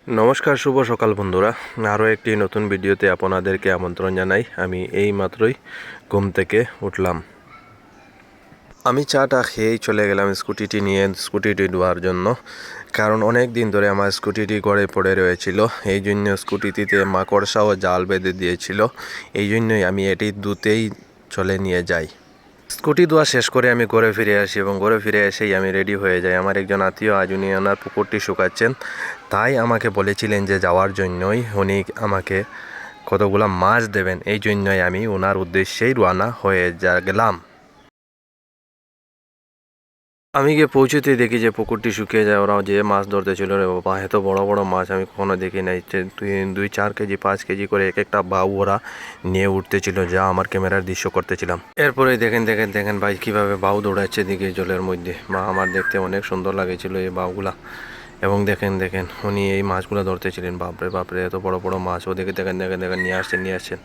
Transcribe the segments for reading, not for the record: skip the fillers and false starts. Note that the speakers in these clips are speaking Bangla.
নমস্কার, শুভ সকাল বন্ধুরা। আরও একটি নতুন ভিডিওতে আপনাদেরকে আমন্ত্রণ জানাই। আমি এই মাত্রই ঘুম থেকে উঠলাম। আমি চাটা খেয়েই চলে গেলাম স্কুটিটি নিয়ে স্কুটিটি ধোয়ার জন্য, কারণ অনেক দিন ধরে আমার স্কুটিটি ঘরে পড়ে রয়েছিল। এই জন্য স্কুটিটিতে মাকড়সা ও জাল বেঁধে দিয়েছিল। এই জন্যই আমি এটি ধুতেই চলে নিয়ে যাই। স্কুটি ধোয়া শেষ করে আমি ঘরে ফিরে আসি এবং ঘরে ফিরে এসেই আমি রেডি হয়ে যাই। আমার একজন আত্মীয় আজ উনি ওনার পুকুরটি শুকাচ্ছেন, তাই আমাকে বলেছিলেন যে যাওয়ার জন্যই উনি আমাকে কতগুলা মাছ দেবেন। এই জন্যই আমি ওনার উদ্দেশ্যেই রওনা হয়ে গেলাম। আমি গিয়ে পৌঁছতেই দেখি যে পুকুরটি শুকিয়ে যায়। ওরাও যে মাছ ধরতে ছিল রে বাবা, এত বড় বড় মাছ আমি কখনো দেখি নাই। 2-4 কেজি 5 কেজি করে এক একটা বাউ ওরা নিয়ে উঠতেছিল, যা আমার ক্যামেরার দৃশ্য করতেছিলাম। এরপরে দেখেন ভাই কিভাবে বাউ দৌড়াচ্ছে দিকে জলের মধ্যে। বা আমার দেখতে অনেক সুন্দর লাগেছিল এই বাউগুলা। এবং দেখেন উনি এই মাছগুলো ধরতেছিলেন। বাপরে বাপরে, এত বড় বড় মাছ। ওদিকে দেখেন নিয়ে আসছেন।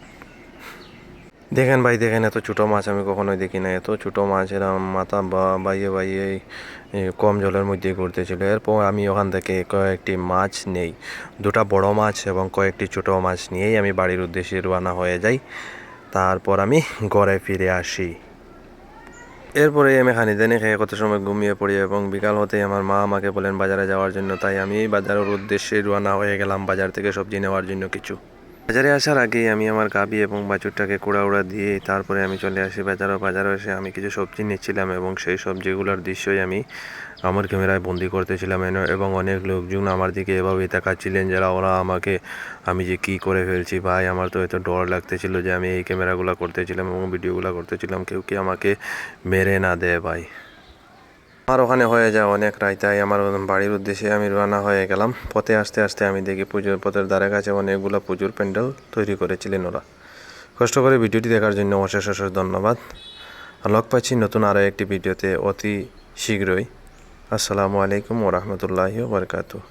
দেখেন ভাই এত ছোটো মাছ আমি কখনোই দেখি না। এত ছোটো মাছ এরা মাথা বাইয়ে কম জলের মধ্যে ঘুরতেছিল। এরপর আমি ওখান থেকে কয়েকটি মাছ নেই, 2টা বড় মাছ এবং কয়েকটি ছোটো মাছ নিয়েই আমি বাড়ির উদ্দেশ্যে রওনা হয়ে যাই। তারপর আমি ঘরে ফিরে আসি। এরপরে আমি খানিদানি খেয়ে কত সময় ঘুমিয়ে পড়ি এবং বিকাল হতেই আমার মা আমাকে বলেন বাজারে যাওয়ার জন্য। তাই আমি বাজারের উদ্দেশ্যে রওনা হয়ে গেলাম, বাজার থেকে সবজি নেওয়ার জন্য কিছু। বাজারে আসার আগেই আমি আমার গাভী এবং বাছুরটাকে কুড়াউড়া দিয়ে তারপরে আমি চলে আসি বাজারে এসে আমি কিছু সবজি নিচ্ছিলাম এবং সেই সবজিগুলোর দৃশ্যই আমি আমার ক্যামেরায় বন্দি করতেছিলাম। এবং অনেক লোকজন আমার দিকে এভাবেই তাকাচ্ছিলেন, যারা ওরা আমাকে আমি যে কী করে ফেলছি ভাই। আমার তো এত ডর লাগতেছিল যে আমি এই ক্যামেরাগুলো করতেছিলাম এবং ভিডিওগুলো করতেছিলাম কেউ কি আমাকে মেরে না দেয় ভাই। আমার ওখানে হয়ে যায় অনেক রাত, তাই আমার বাড়ির উদ্দেশ্যে আমি রওনা হয়ে গেলাম। পথে আস্তে আমি দেখি পথের ধারে কাছে অনেকগুলো পুজোর প্যান্ডেল তৈরি করেছিলেন ওরা। কষ্ট করে ভিডিওটি দেখার জন্য অশেষ ধন্যবাদ। লগ পাচ্ছি নতুন আরও একটি ভিডিওতে অতি শীঘ্রই। আসসালামু আলাইকুম ওয়া রাহমাতুল্লাহি ওয়া বারাকাতুহু।